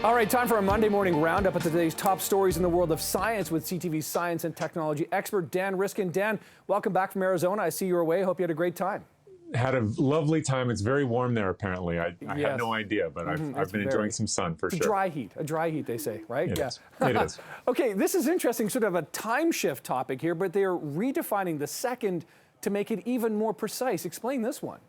All right, time for a Monday morning roundup of today's top stories in the world of science with CTV's science and technology expert, Dan Riskin. Dan, welcome back from Arizona. I see you were away. Hope you had a great time. Had a lovely time. It's very warm there, apparently. I Yes. had no idea, but I've been enjoying some sun for sure. A dry heat, they say, right? It Yeah. is. It is. Okay, this is interesting, sort of a time shift topic here, but they're redefining the second to make it even more precise. Explain this one.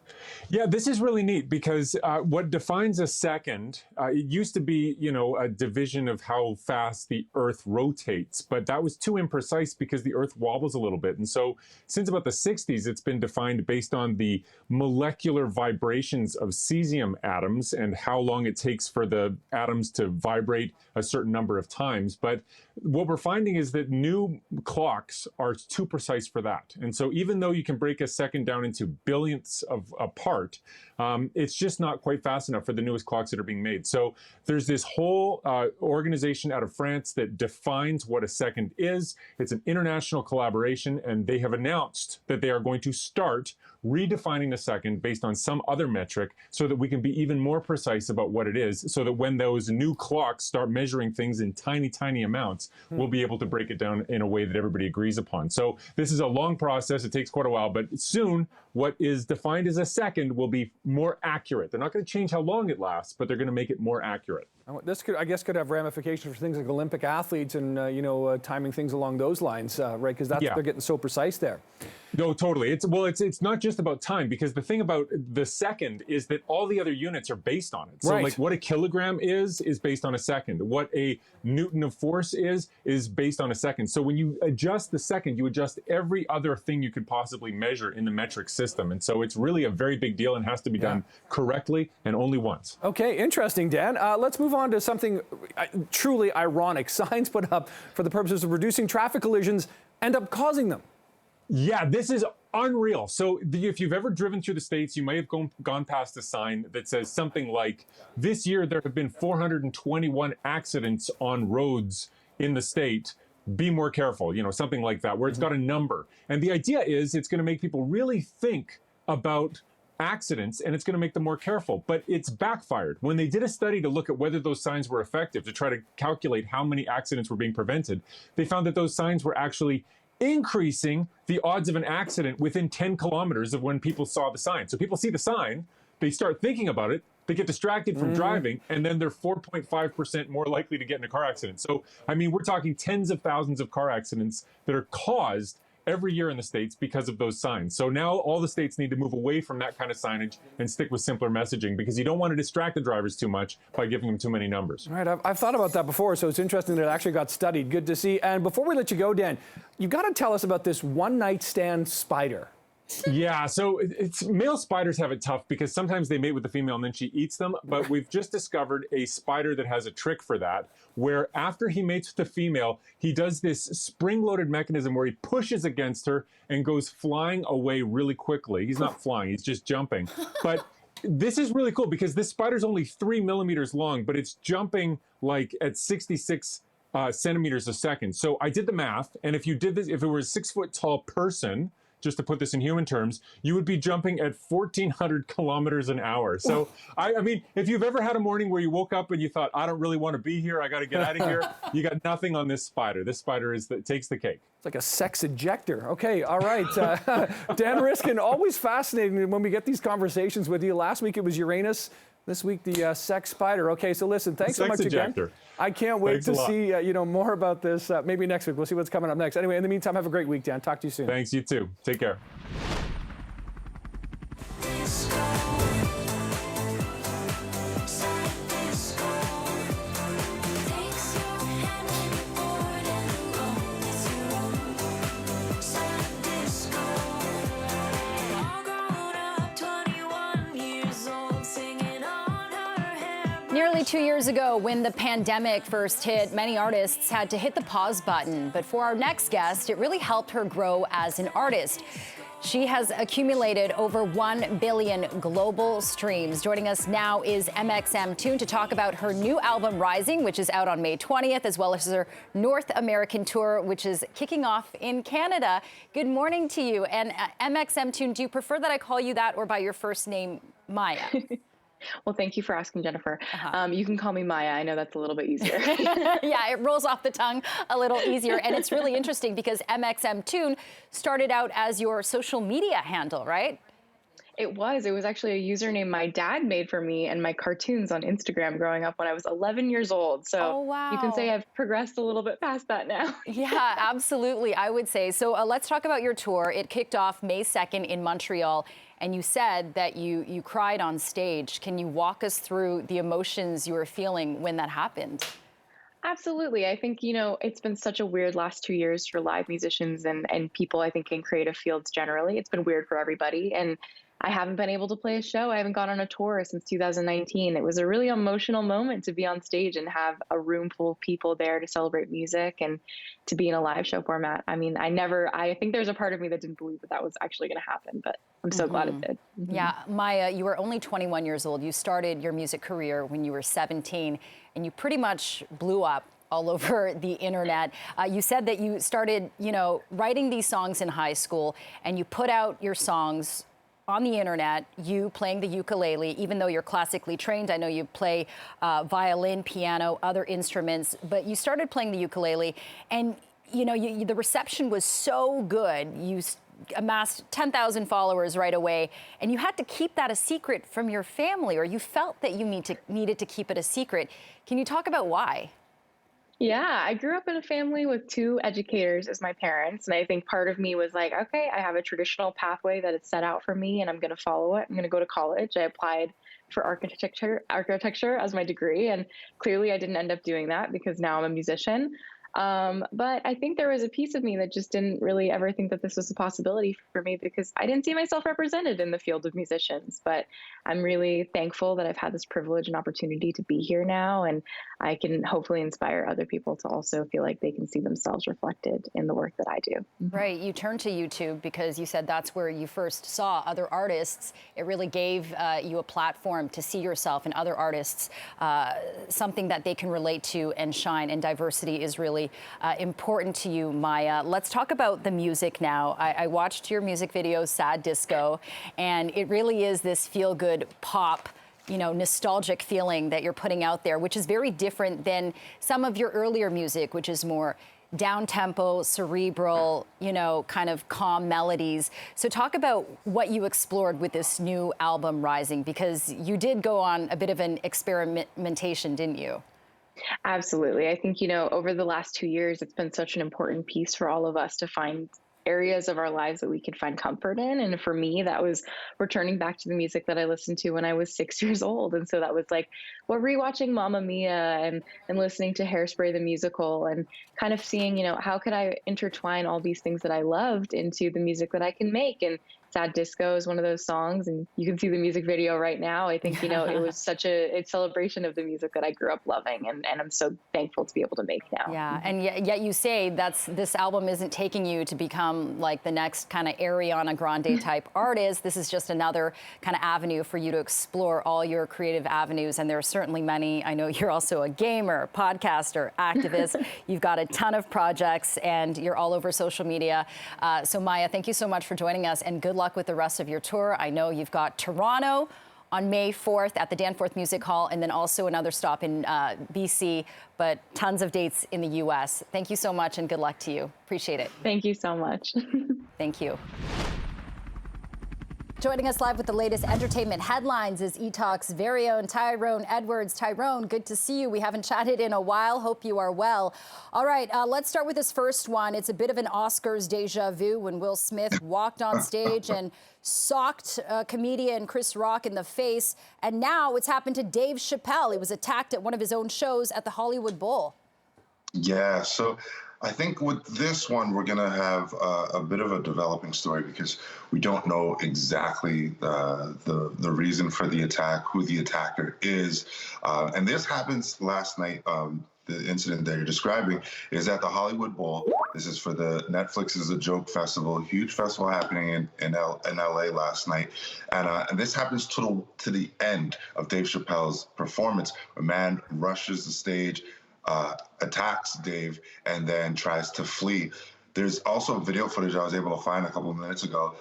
Yeah, this is really neat because what defines a second, it used to be, a division of how fast the Earth rotates, but that was too imprecise because the Earth wobbles a little bit. And so since about the 60s, it's been defined based on the molecular vibrations of cesium atoms and how long it takes for the atoms to vibrate a certain number of times. But what we're finding is that new clocks are too precise for that. And so even though you can break a second down into billionths of apart, it's just not quite fast enough for the newest clocks that are being made. So there's this whole organization out of France that defines what a second is. It's an international collaboration, and they have announced that they are going to start redefining the second based on some other metric so that we can be even more precise about what it is, so that when those new clocks start measuring things in tiny, tiny amounts, we'll be able to break it down in a way that everybody agrees upon. So this is a long process. It takes quite a while, but soon what is defined as a second will be more accurate. They're not going to change how long it lasts, but they're going to make it more accurate. This could, I guess, could have ramifications for things like Olympic athletes and, timing things along those lines, right? Because they're getting so precise there. No, totally. It's not just about time, because the thing about the second is that all the other units are based on it. So Right. like what a kilogram is based on a second. What a Newton of force is based on a second. So when you adjust the second, you adjust every other thing you could possibly measure in the metric system. And so it's really a very big deal and has to be done correctly and only once. Okay, interesting, Dan. Let's move on to something truly ironic. Signs put up for the purposes of reducing traffic collisions end up causing them. Yeah, this is unreal. So if you've ever driven through the States, you may have gone past a sign that says something like, this year there have been 421 accidents on roads in the state. Be more careful, something like that, where it's got a number. And the idea is it's going to make people really think about accidents, and it's going to make them more careful. But it's backfired. When they did a study to look at whether those signs were effective, to try to calculate how many accidents were being prevented, they found that those signs were actually increasing the odds of an accident within 10 kilometers of when people saw the sign. So people see the sign, they start thinking about it, they get distracted from driving, and then they're 4.5% more likely to get in a car accident. So, I mean, we're talking tens of thousands of car accidents that are caused every year in the States because of those signs. So now all the states need to move away from that kind of signage and stick with simpler messaging, because you don't want to distract the drivers too much by giving them too many numbers. Right, I've thought about that before, so it's interesting that it actually got studied. Good to see. And before we let you go, Dan, you've got to tell us about this one-night stand spider. Yeah, so it's male spiders have it tough because sometimes they mate with the female and then she eats them. But we've just discovered a spider that has a trick for that, where after he mates with the female, he does this spring-loaded mechanism where he pushes against her and goes flying away really quickly. He's not flying, he's just jumping. But this is really cool because this spider's only 3 millimeters long, but it's jumping like at 66 centimeters a second. So I did the math, and if you did this, if it were a 6-foot-tall person, just to put this in human terms, you would be jumping at 1,400 kilometers an hour. So, I mean, if you've ever had a morning where you woke up and you thought, I don't really want to be here, I got to get out of here, you got nothing on this spider. This spider takes the cake. It's like a sex ejector. Okay, all right. Dan Riskin, always fascinating when we get these conversations with you. Last week it was Uranus. This week, the sex spider. Okay, so listen, thanks so much ejector. Again. I can't wait to see more about this. Maybe next week. We'll see what's coming up next. Anyway, in the meantime, have a great week, Dan. Talk to you soon. Thanks, you too. Take care. Nearly 2 years ago, when the pandemic first hit, many artists had to hit the pause button. But for our next guest, it really helped her grow as an artist. She has accumulated over 1 billion global streams. Joining us now is MXMToon to talk about her new album, Rising, which is out on May 20th, as well as her North American tour, which is kicking off in Canada. Good morning to you. And MXMToon, do you prefer that I call you that or by your first name, Maya? Well, thank you for asking, Jennifer. Uh-huh. You can call me Maya. I know that's a little bit easier. Yeah, it rolls off the tongue a little easier. And it's really interesting because MXMToon started out as your social media handle, right? It was actually a username my dad made for me and my cartoons on Instagram growing up when I was 11 years old. So Oh, you can say wow. I've progressed a little bit past that now. Yeah, absolutely, I would say. So let's talk about your tour. It kicked off May 2nd in Montreal, and you said that you cried on stage. Can you walk us through the emotions you were feeling when that happened? Absolutely. I think, it's been such a weird last 2 years for live musicians and people, I think, in creative fields generally. It's been weird for everybody. And I haven't been able to play a show. I haven't gone on a tour since 2019. It was a really emotional moment to be on stage and have a room full of people there to celebrate music and to be in a live show format. I mean, I think there's a part of me that didn't believe that was actually going to happen, but I'm so glad it did. Yeah, Maya, you were only 21 years old. You started your music career when you were 17, and you pretty much blew up all over the internet. You said that you started, writing these songs in high school, and you put out your songs on the internet, you playing the ukulele, even though you're classically trained. I know you play violin, piano, other instruments, but you started playing the ukulele, and the reception was so good. You amassed 10,000 followers right away, and you had to keep that a secret from your family, or you felt that you needed to keep it a secret. Can you talk about why? Yeah, I grew up in a family with two educators as my parents. And I think part of me was like, okay, I have a traditional pathway that is set out for me and I'm going to follow it. I'm going to go to college. I applied for architecture as my degree. And clearly I didn't end up doing that because now I'm a musician. But I think there was a piece of me that just didn't really ever think that this was a possibility for me because I didn't see myself represented in the field of musicians. But I'm really thankful that I've had this privilege and opportunity to be here now. And I can hopefully inspire other people to also feel like they can see themselves reflected in the work that I do. Right, you turned to YouTube because you said that's where you first saw other artists. It really gave you a platform to see yourself and other artists, something that they can relate to and shine, and diversity is really important to you, Maya. Let's talk about the music now. I watched your music video, Sad Disco, and it really is this feel-good pop, nostalgic feeling that you're putting out there, which is very different than some of your earlier music, which is more down-tempo, cerebral, kind of calm melodies. So talk about what you explored with this new album, Rising, because you did go on a bit of an experimentation, didn't you? Absolutely. I think, over the last 2 years, it's been such an important piece for all of us to find areas of our lives that we could find comfort in. And for me, that was returning back to the music that I listened to when I was 6 years old. And so that was like, rewatching Mamma Mia and listening to Hairspray the musical and kind of seeing, how could I intertwine all these things that I loved into the music that I can make. And Sad Disco is one of those songs, and you can see the music video right now. I think, it was such a celebration of the music that I grew up loving, and I'm so thankful to be able to make now. Yeah, and yet you say this album isn't taking you to become like the next kind of Ariana Grande type artist. This is just another kind of avenue for you to explore all your creative avenues, and there are certainly many. I know you're also a gamer, podcaster, activist. You've got a ton of projects, and you're all over social media. So Maya, thank you so much for joining us, and good luck with the rest of your tour. I know you've got Toronto on May 4th at the Danforth Music Hall, and then also another stop in BC, but tons of dates in the US. Thank you so much, and good luck to you. Appreciate it. Thank you so much. Thank you. Joining us live with the latest entertainment headlines is eTalk's very own Tyrone Edwards. Tyrone, good to see you. We haven't chatted in a while. Hope you are well. All right, let's start with this first one. It's a bit of an Oscars deja vu when Will Smith walked on stage and socked comedian Chris Rock in the face. And now it's happened to Dave Chappelle. He was attacked at one of his own shows at the Hollywood Bowl. Yeah, so I think with this one, we're going to have a bit of a developing story because we don't know exactly the reason for the attack, who the attacker is. And this happens last night. The incident that you're describing is at the Hollywood Bowl. This is for the Netflix is a Joke Festival, huge festival happening in LA last night. And this happens to the end of Dave Chappelle's performance. A man rushes the stage, attacks Dave, and then tries to flee. There's also video footage I was able to find a couple of minutes ago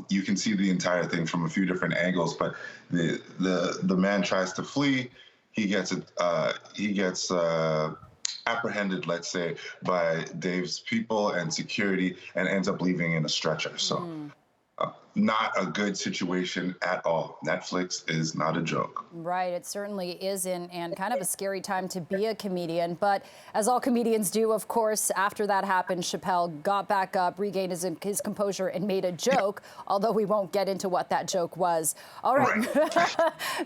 You can see the entire thing from a few different angles, but the man tries to flee. He gets apprehended, let's say, by Dave's people and security, and ends up leaving in a stretcher. So not a good situation at all. Netflix is not a joke. Right, it certainly isn't, and kind of a scary time to be a comedian. But as all comedians do, of course, after that happened, Chappelle got back up, regained his composure, and made a joke, although we won't get into what that joke was. All right,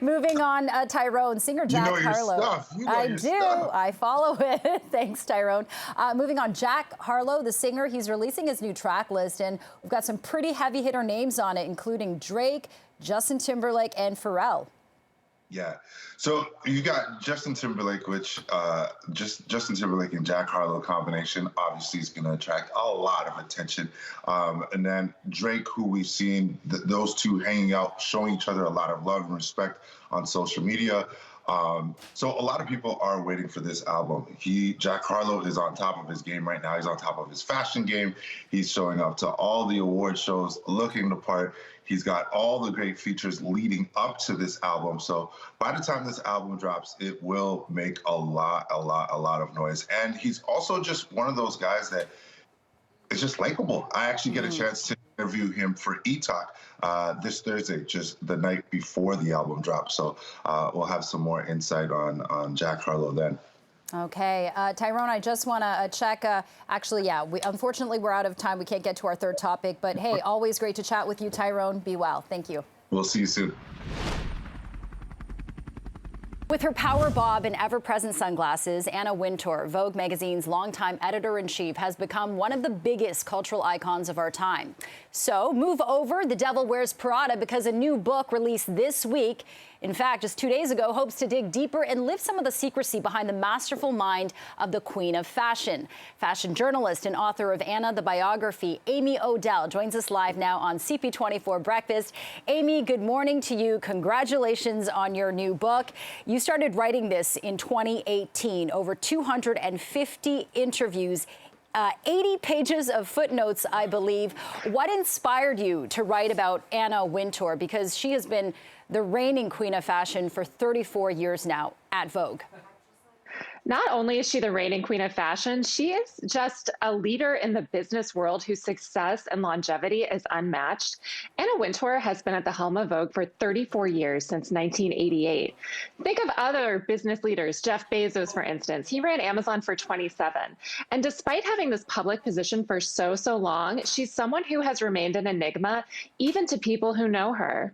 moving on, Tyrone, singer Jack Harlow. Stuff. I do. Stuff. I follow it. Thanks, Tyrone. Moving on, Jack Harlow, the singer, he's releasing his new track list, and we've got some pretty heavy hitter names on it, including Drake, Justin Timberlake, and Pharrell. Yeah. So you got Justin Timberlake, which Justin Timberlake and Jack Harlow combination obviously is going to attract a lot of attention. And then Drake, who we've seen those two hanging out, showing each other a lot of love and respect on social media. So a lot of people are waiting for this album. Jack Harlow is on top of his game right now. He's on top of his fashion game. He's showing up to all the award shows, looking the part. He's got all the great features leading up to this album. So by the time this album drops, it will make a lot of noise. And he's also just one of those guys that is just likable. I actually get a chance to interview him for E-Talk this Thursday, just the night before the album drops. So we'll have some more insight on Jack Harlow then. Okay, Tyrone, I just want to check. Actually, yeah, unfortunately, we're out of time. We can't get to our third topic. But hey, always great to chat with you, Tyrone. Be well. Thank you. We'll see you soon. With her power bob and ever-present sunglasses, Anna Wintour, Vogue magazine's longtime editor-in-chief, has become one of the biggest cultural icons of our time. So move over, The Devil Wears Prada, because a new book released this week, in fact, just 2 days ago, hopes to dig deeper and lift some of the secrecy behind the masterful mind of the Queen of Fashion. Fashion journalist and author of Anna, the biography, Amy Odell, joins us live now on CP24 Breakfast. Amy, good morning to you. Congratulations on your new book. You started writing this in 2018, over 250 interviews, 80 pages of footnotes, I believe. What inspired you to write about Anna Wintour? Because she has been the reigning queen of fashion for 34 years now at Vogue. Not only is she the reigning queen of fashion, she is just a leader in the business world whose success and longevity is unmatched. Anna Wintour has been at the helm of Vogue for 34 years, since 1988. Think of other business leaders, Jeff Bezos, for instance. He ran Amazon for 27. And despite having this public position for so long, she's someone who has remained an enigma, even to people who know her.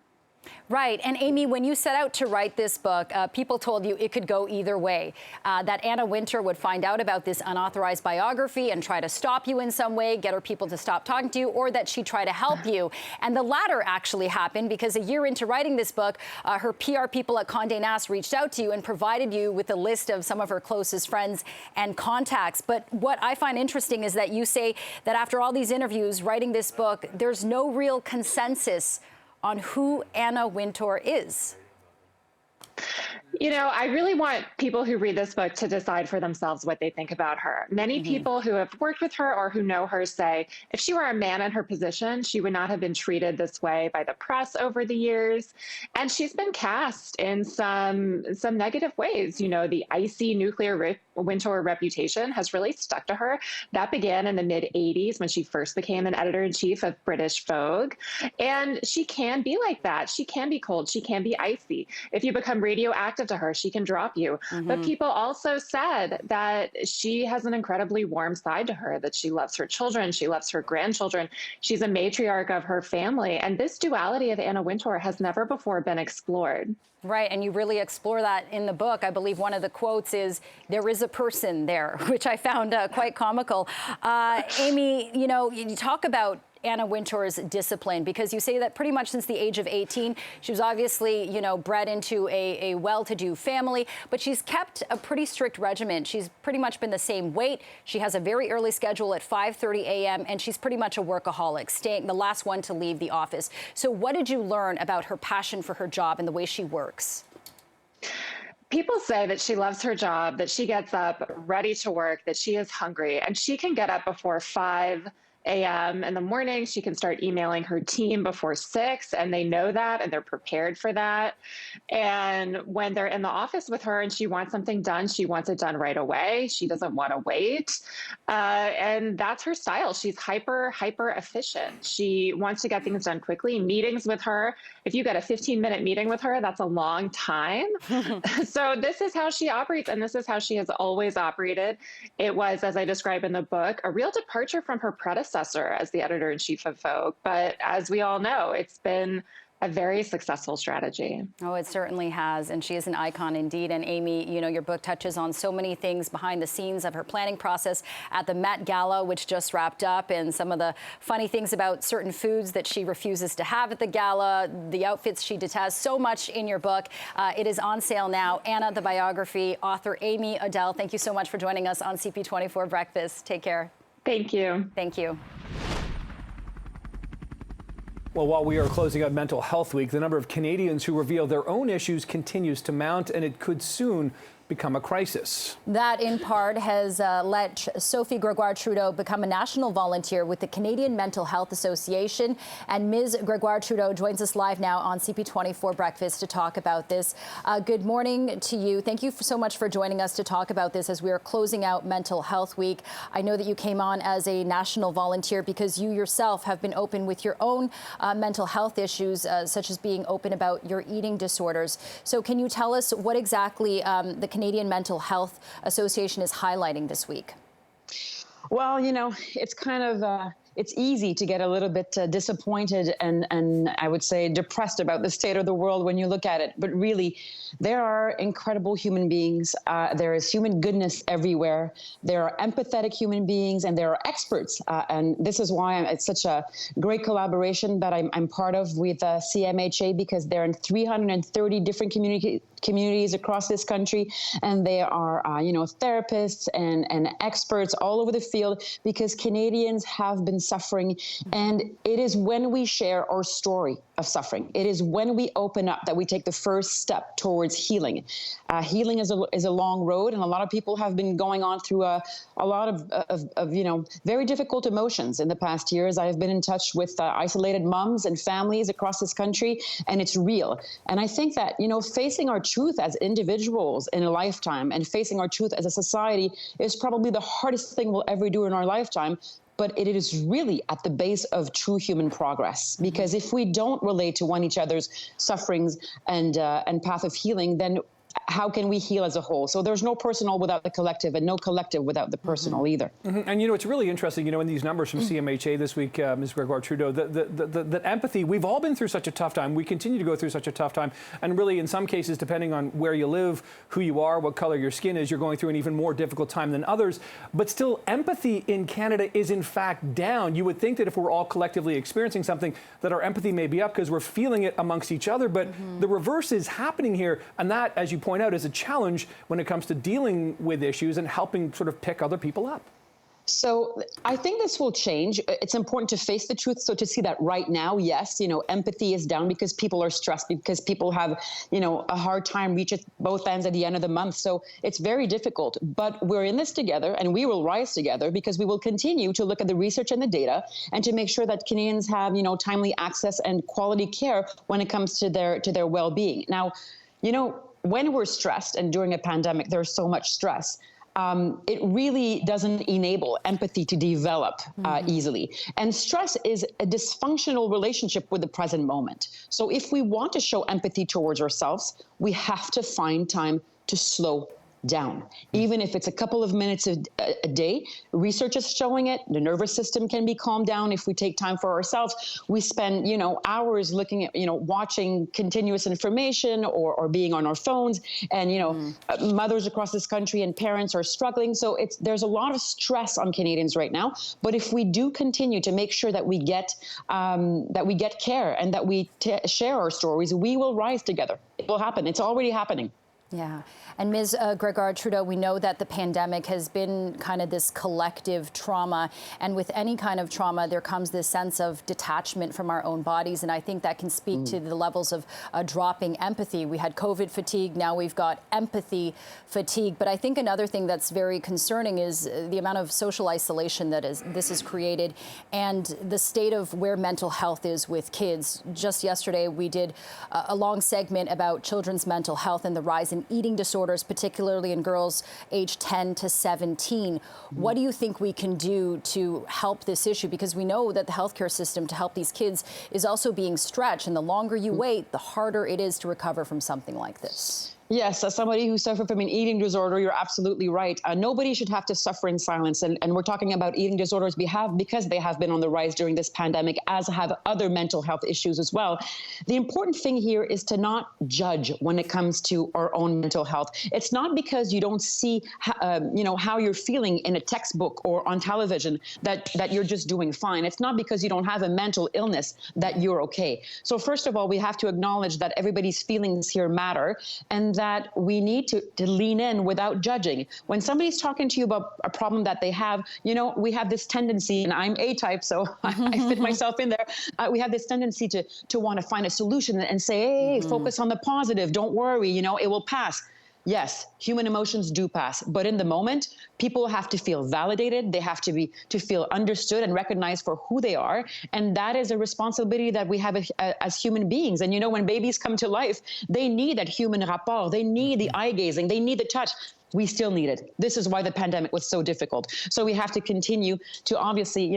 Right. And Amy, when you set out to write this book, people told you it could go either way, that Anna Wintour would find out about this unauthorized biography and try to stop you in some way, get her people to stop talking to you, or that she'd try to help you. And the latter actually happened, because a year into writing this book, her PR people at Condé Nast reached out to you and provided you with a list of some of her closest friends and contacts. But what I find interesting is that you say that after all these interviews, writing this book, there's no real consensus on who Anna Wintour is. You know, I really want people who read this book to decide for themselves what they think about her. Many people who have worked with her or who know her say, if she were a man in her position, she would not have been treated this way by the press over the years. And she's been cast in some negative ways. You know, the icy nuclear Wintour reputation has really stuck to her. That began in the mid-'80s when she first became an editor-in-chief of British Vogue. And she can be like that. She can be cold. She can be icy. If you become radioactive to her, she can drop you. But people also said that she has an incredibly warm side to her, that she loves her children, she loves her grandchildren. She's a matriarch of her family. And this duality of Anna Wintour has never before been explored. Right, and you really explore that in the book. I believe one of the quotes is, "There is a person there," which I found quite comical. Amy, you know, you talk about Anna Wintour's discipline, because you say that pretty much since the age of 18, she was obviously, you know, bred into a well-to-do family, but she's kept a pretty strict regimen. She's pretty much been the same weight. She has a very early schedule at 5:30 a.m., and she's pretty much a workaholic, staying the last one to leave the office. So what did you learn about her passion for her job and the way she works? People say that she loves her job, that she gets up ready to work, that she is hungry, and she can get up before 5 a.m. in the morning. She can start emailing her team before 6, and they know that and they're prepared for that. And when they're in the office with her and she wants something done, she wants it done right away. She doesn't want to wait. And that's her style. She's hyper efficient. She wants to get things done quickly. Meetings with her, if you get a 15-minute meeting with her, that's a long time. So this is how she operates, and this is how she has always operated. It was, as I describe in the book, a real departure from her predecessor as the editor-in-chief of Vogue. But as we all know, it's been a very successful strategy. Oh, it certainly has. And she is an icon indeed. And Amy, you know, your book touches on so many things behind the scenes of her planning process at the MET Gala, which just wrapped up, and some of the funny things about certain foods that she refuses to have at the gala, the outfits she detests, so much in your book. It is on sale now. Anna, the biography, author Amy Odell, thank you so much for joining us on CP24 Breakfast. Take care. Thank you. Thank you. Well, while we are closing out Mental Health Week, the number of Canadians who reveal their own issues continues to mount, and it could soon become a crisis. That, in part, has let Sophie Gregoire-Trudeau become a national volunteer with the Canadian Mental Health Association. And Ms. Gregoire-Trudeau joins us live now on CP24 Breakfast to talk about this. Good morning to you. Thank you so much for joining us to talk about this as we are closing out Mental Health Week. I know that you came on as a national volunteer because you yourself have been open with your own mental health issues, such as being open about your eating disorders. So can you tell us what exactly the Canadian Mental Health Association is highlighting this week? Well, you know, it's kind of it's easy to get a little bit disappointed and I would say depressed about the state of the world when you look at it. But really, there are incredible human beings. There is human goodness everywhere. There are empathetic human beings, and there are experts. And this is why it's such a great collaboration that I'm part of with CMHA, because they're in 330 different communities across this country, and they are therapists and experts all over the field, because Canadians have been suffering, and it is when we share our story of suffering, it is when we open up that we take the first step towards healing. Healing is a long road, and a lot of people have been going on through a lot of very difficult emotions in the past years. I have been in touch with isolated moms and families across this country, and it's real. And I think that facing our truth as individuals in a lifetime and facing our truth as a society is probably the hardest thing we'll ever do in our lifetime. But it is really at the base of true human progress. Because if we don't relate to each other's sufferings and path of healing, then how can we heal as a whole? So there's no personal without the collective, and no collective without the personal either. And it's really interesting, in these numbers from CMHA this week, Ms. Gregoire-Trudeau, that empathy, we've all been through such a tough time. We continue to go through such a tough time. And really, in some cases, depending on where you live, who you are, what color your skin is, you're going through an even more difficult time than others. But still, empathy in Canada is in fact down. You would think that if we're all collectively experiencing something, that our empathy may be up because we're feeling it amongst each other. But the reverse is happening here. And that, as you point out, is a challenge when it comes to dealing with issues and helping sort of pick other people up. So I think this will change. It's important to face the truth. So to see that right now, yes, empathy is down because people are stressed, because people have, a hard time reaching both ends at the end of the month. So it's very difficult, but we're in this together, and we will rise together, because we will continue to look at the research and the data and to make sure that Canadians have, timely access and quality care when it comes to their well-being. Now, when we're stressed, and during a pandemic, there's so much stress, it really doesn't enable empathy to develop easily. And stress is a dysfunctional relationship with the present moment. So if we want to show empathy towards ourselves, we have to find time to slow down. Even if it's a couple of minutes a day, research is showing it. The nervous system can be calmed down if we take time for ourselves. We spend, hours looking at, watching continuous information or being on our phones. And, mothers across this country and parents are struggling. So there's a lot of stress on Canadians right now. But if we do continue to make sure that we get care and that we share our stories, we will rise together. It will happen. It's already happening. Yeah. And Ms. Gregoire-Trudeau, we know that the pandemic has been kind of this collective trauma. And with any kind of trauma, there comes this sense of detachment from our own bodies. And I think that can speak to the levels of dropping empathy. We had COVID fatigue. Now we've got empathy fatigue. But I think another thing that's very concerning is the amount of social isolation that this has created and the state of where mental health is with kids. Just yesterday, we did a long segment about children's mental health and the rise in eating disorders, particularly in girls aged 10 to 17. What do you think we can do to help this issue? Because we know that the healthcare system to help these kids is also being stretched, and the longer you wait, the harder it is to recover from something like this. Yes, as somebody who suffered from an eating disorder, you're absolutely right. Nobody should have to suffer in silence. And we're talking about eating disorders because they have been on the rise during this pandemic, as have other mental health issues as well. The important thing here is to not judge when it comes to our own mental health. It's not because you don't see, how you're feeling in a textbook or on television that you're just doing fine. It's not because you don't have a mental illness that you're okay. So first of all, we have to acknowledge that everybody's feelings here matter, and that we need to lean in without judging. When somebody's talking to you about a problem that they have, we have this tendency, and I'm A-type, so I fit myself in there. We have this tendency to want to find a solution and say, hey, focus on the positive. Don't worry, it will pass. Yes, human emotions do pass, but in the moment, people have to feel validated. They have to feel understood and recognized for who they are, and that is a responsibility that we have as human beings. And when babies come to life, they need that human rapport. They need the eye gazing. They need the touch. We still need it. This is why the pandemic was so difficult. So we have to continue to obviously,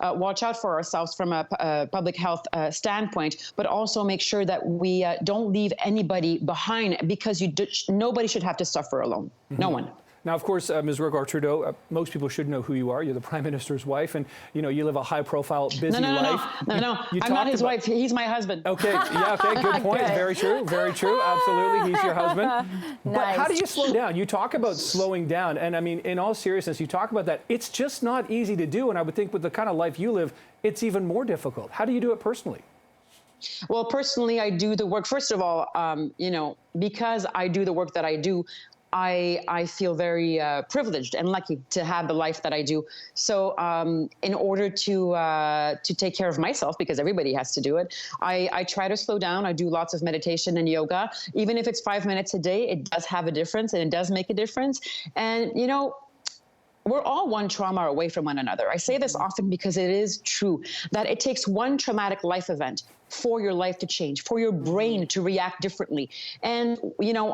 watch out for ourselves from a public health standpoint, but also make sure that we don't leave anybody behind, because nobody should have to suffer alone. No one. Now, of course, Ms. Gregoire-Trudeau, most people should know who you are. You're the Prime Minister's wife, and you live a high-profile, busy life. No. I'm not his wife. He's my husband. Okay, yeah, okay, good point. Very true, absolutely. He's your husband. Nice. But how do you slow down? You talk about slowing down, and I mean, in all seriousness, you talk about that. It's just not easy to do, and I would think with the kind of life you live, it's even more difficult. How do you do it personally? Well, personally, I do the work. First of all, because I do the work that I do, I feel very privileged and lucky to have the life that I do. So in order to take care of myself, because everybody has to do it, I try to slow down. I do lots of meditation and yoga. Even if it's 5 minutes a day, it does have a difference, and it does make a difference. And, we're all one trauma away from one another. I say this often because it is true that it takes one traumatic life event for your life to change, for your brain to react differently. And,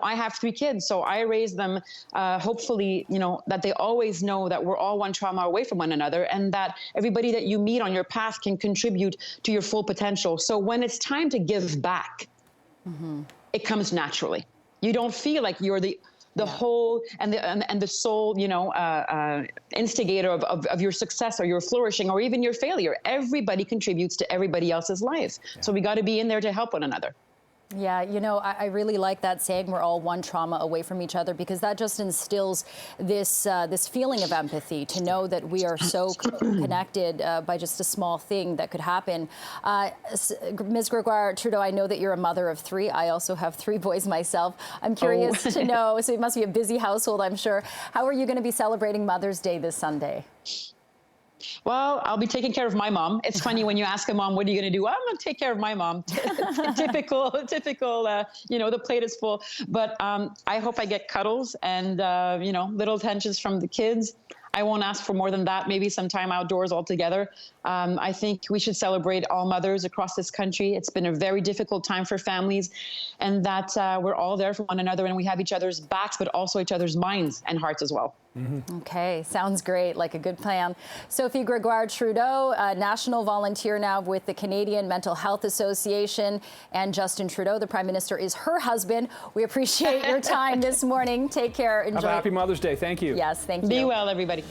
I have 3 kids, so I raise them, hopefully, that they always know that we're all one trauma away from one another, and that everybody that you meet on your path can contribute to your full potential. So when it's time to give back, it comes naturally. You don't feel like you're the whole and the sole, instigator of your success or your flourishing or even your failure. Everybody contributes to everybody else's life. So we got to be in there to help one another. Yeah, I really like that saying, we're all one trauma away from each other, because that just instills this feeling of empathy, to know that we are so connected by just a small thing that could happen. Ms. Gregoire-Trudeau, I know that you're a mother of 3. I also have 3 boys myself. I'm curious to know, so it must be a busy household, I'm sure. How are you going to be celebrating Mother's Day this Sunday? Well, I'll be taking care of my mom. It's funny when you ask a mom, what are you going to do? Well, I'm going to take care of my mom. typical, the plate is full. But I hope I get cuddles and, little attentions from the kids. I won't ask for more than that, maybe some time outdoors altogether. I think we should celebrate all mothers across this country. It's been a very difficult time for families, and that we're all there for one another, and we have each other's backs, but also each other's minds and hearts as well. Okay, sounds great, like a good plan. Sophie Gregoire-Trudeau, national volunteer now with the Canadian Mental Health Association, and Justin Trudeau, the Prime Minister, is her husband. We appreciate your time this morning. Take care. Enjoy. Have a happy Mother's Day. Thank you. Yes, thank you. Be well, everybody.